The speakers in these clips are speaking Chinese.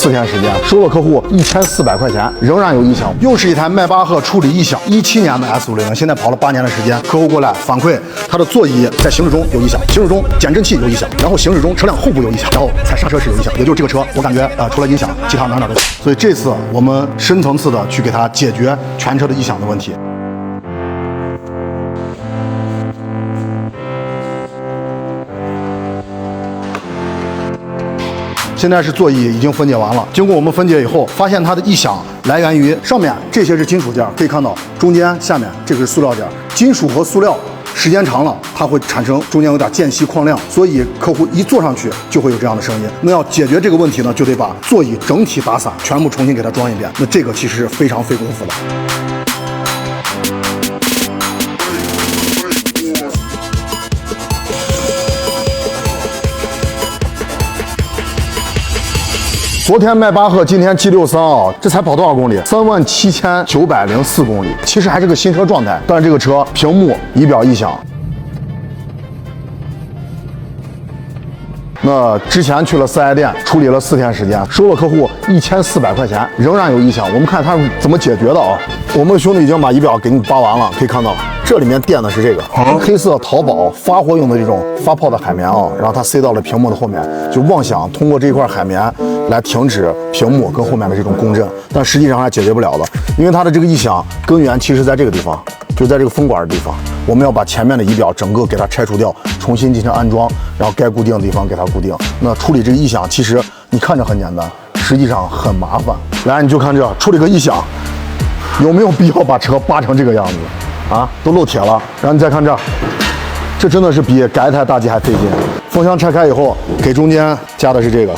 4天时间，收了客户1400块钱，仍然有异响。又是一台迈巴赫处理异响，17年的 S50，现在跑了8年的时间。客户过来反馈，他的座椅在行驶中有异响，行驶中减震器有异响，然后行驶中车辆后部有异响，然后踩刹车时有异响。也就是这个车，我感觉除了音响，其他哪都行。所以这次我们深层次的去给他解决全车的异响的问题。现在是座椅已经分解完了，经过我们分解以后，发现它的异响来源于上面这些是金属件，可以看到中间下面这个是塑料件，金属和塑料时间长了，它会产生中间有点间隙矿亮，所以客户一坐上去就会有这样的声音。那要解决这个问题呢，就得把座椅整体打散，全部重新给它装一遍。那这个其实是非常费功夫的。昨天迈巴赫，今天 G63啊，这才跑多少公里？37904公里，其实还是个新车状态。但是这个车屏幕、仪表异响。那之前去了4S店处理了4天时间，收了客户1400块钱，仍然有异响。我们看他是怎么解决的啊？我们兄弟已经把仪表给你扒完了，可以看到这里面垫的是这个黑色淘宝发货用的这种发泡的海绵啊，然后它塞到了屏幕的后面，就妄想通过这块海绵来停止屏幕跟后面的这种共振，但实际上还解决不了的，因为它的这个异响根源其实在这个地方，就在这个风管的地方。我们要把前面的仪表整个给它拆除掉，重新进行安装，然后该固定的地方给它固定。那处理这个异响，其实你看着很简单，实际上很麻烦。来，你就看这处理个异响，有没有必要把车扒成这个样子啊？都漏铁了。然后你再看这，这真的是比改一台大 G 还费劲。风箱拆开以后，给中间加的是这个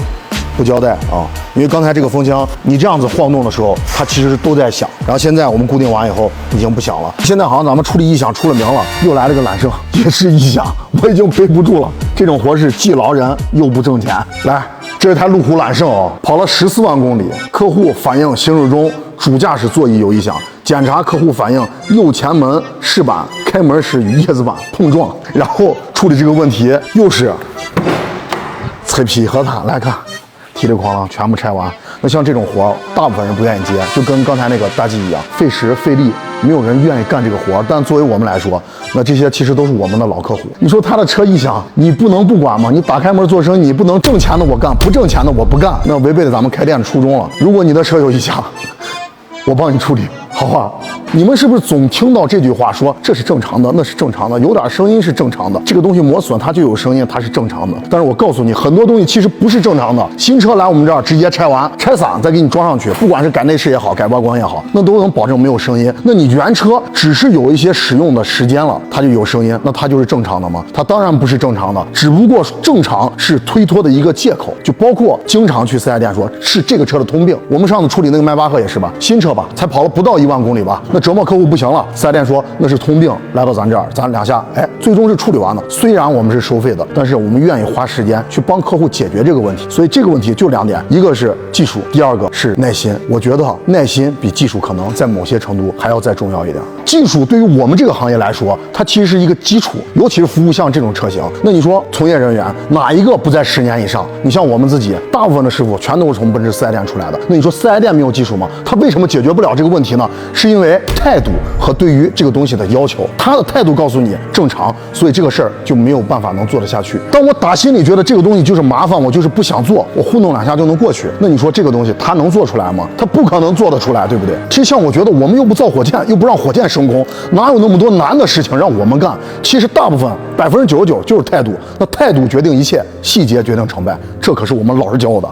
不胶带啊，因为刚才这个风箱你这样子晃动的时候，它其实都在响。然后现在我们固定完以后已经不响了。现在好像咱们处理异响出了名了，又来了个揽胜，也是异响，我已经背不住了。这种活是既劳人又不挣钱。来，这是台路虎揽胜啊，跑了14万公里，客户反映行驶中主驾驶座椅有异响，检查客户反映右前门饰板开门时与叶子板碰撞，然后处理这个问题又是拆皮和它来看。噼里哐啷全部拆完，那像这种活，大部分人不愿意接，就跟刚才那个大 G 一样，费时费力，没有人愿意干这个活。但作为我们来说，那这些其实都是我们的老客户。你说他的车异响，你不能不管吗？你打开门做生意，你不能挣钱的我干，不挣钱的我不干，那违背了咱们开店的初衷了。如果你的车有异响，我帮你处理，好话。你们是不是总听到这句话说这是正常的，那是正常的，有点声音是正常的，这个东西磨损它就有声音，它是正常的。但是我告诉你，很多东西其实不是正常的。新车来我们这儿直接拆完拆散再给你装上去，不管是改内饰也好，改外观也好，那都能保证没有声音。那你原车只是有一些使用的时间了，它就有声音，那它就是正常的吗？它当然不是正常的，只不过正常是推脱的一个借口。就包括经常去4S店说是这个车的通病。我们上次处理那个迈巴赫也是吧，新车吧，才跑了不到1万公里吧，那折磨客户不行了，4S店说那是通病，来到咱这儿，咱2下，最终是处理完的。虽然我们是收费的，但是我们愿意花时间去帮客户解决这个问题。所以这个问题就2点，一个是技术，第二个是耐心。我觉得耐心比技术可能在某些程度还要再重要一点。技术对于我们这个行业来说，它其实是一个基础，尤其是服务像这种车型。那你说从业人员哪一个不在10年以上？你像我们自己，大部分的师傅全都是从奔驰4S店出来的。那你说4S店没有技术吗？他为什么解决不了这个问题呢？是因为态度和对于这个东西的要求，他的态度告诉你正常，所以这个事儿就没有办法能做得下去。当我打心里觉得这个东西就是麻烦，我就是不想做，我糊弄2下就能过去，那你说这个东西他能做出来吗？他不可能做得出来，对不对？其实像我觉得我们又不造火箭，又不让火箭升空，哪有那么多难的事情让我们干？其实大部分99%就是态度，那态度决定一切，细节决定成败，这可是我们老师教我的。